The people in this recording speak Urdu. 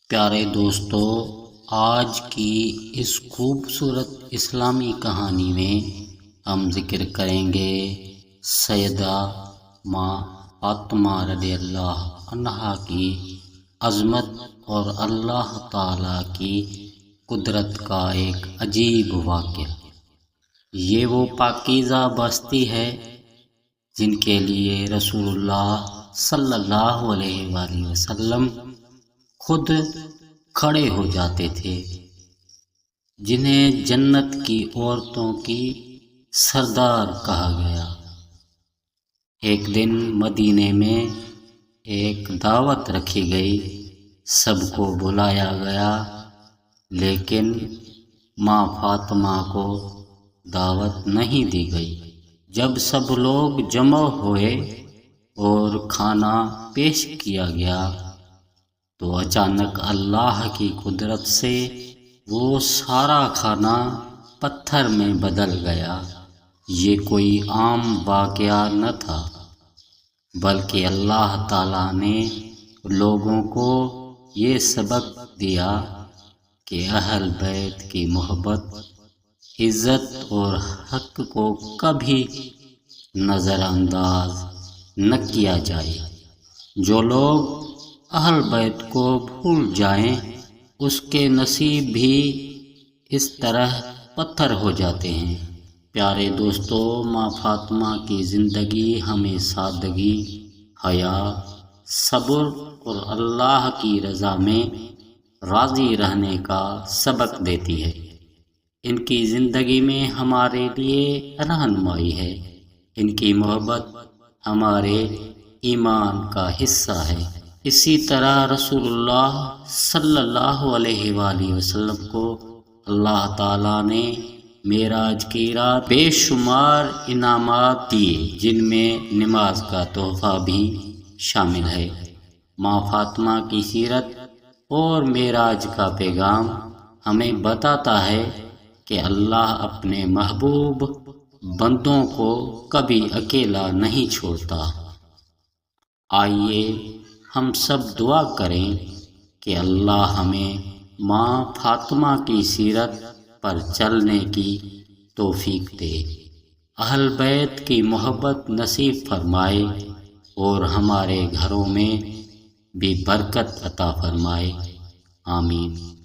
پیارے دوستو، آج کی اس خوبصورت اسلامی کہانی میں ہم ذکر کریں گے سیدہ ماں فاطمہ رضی اللہ عنہا کی عظمت اور اللہ تعالیٰ کی قدرت کا ایک عجیب واقعہ۔ یہ وہ پاکیزہ بستی ہے جن کے لیے رسول اللہ صلی اللہ علیہ وآلہ وسلم خود کھڑے ہو جاتے تھے، جنہیں جنت کی عورتوں کی سردار کہا گیا۔ ایک دن مدینے میں ایک دعوت رکھی گئی، سب کو بلایا گیا، لیکن ماں فاطمہ کو دعوت نہیں دی گئی۔ جب سب لوگ جمع ہوئے اور کھانا پیش کیا گیا تو اچانک اللہ کی قدرت سے وہ سارا کھانا پتھر میں بدل گیا۔ یہ کوئی عام واقعہ نہ تھا، بلکہ اللہ تعالیٰ نے لوگوں کو یہ سبق دیا کہ اہل بیت کی محبت، عزت اور حق کو کبھی نظر انداز نہ کیا جائے۔ جو لوگ اہل بیت کو بھول جائیں، اس کے نصیب بھی اس طرح پتھر ہو جاتے ہیں۔ پیارے دوستو، ماں فاطمہ کی زندگی ہمیں سادگی، حیا، صبر اور اللہ کی رضا میں راضی رہنے کا سبق دیتی ہے۔ ان کی زندگی میں ہمارے لیے رہنمائی ہے۔ ان کی محبت ہمارے ایمان کا حصہ ہے۔ اسی طرح رسول اللہ صلی اللہ علیہ وآلہ وسلم کو اللہ تعالیٰ نے معراج کی رات بے شمار انعامات دیے، جن میں نماز کا تحفہ بھی شامل ہے۔ ماں فاطمہ کی سیرت اور معراج کا پیغام ہمیں بتاتا ہے کہ اللہ اپنے محبوب بندوں کو کبھی اکیلا نہیں چھوڑتا۔ آئیے ہم سب دعا کریں کہ اللہ ہمیں ماں فاطمہ کی سیرت پر چلنے کی توفیق دے، اہل بیت کی محبت نصیب فرمائے اور ہمارے گھروں میں بھی برکت عطا فرمائے۔ آمین۔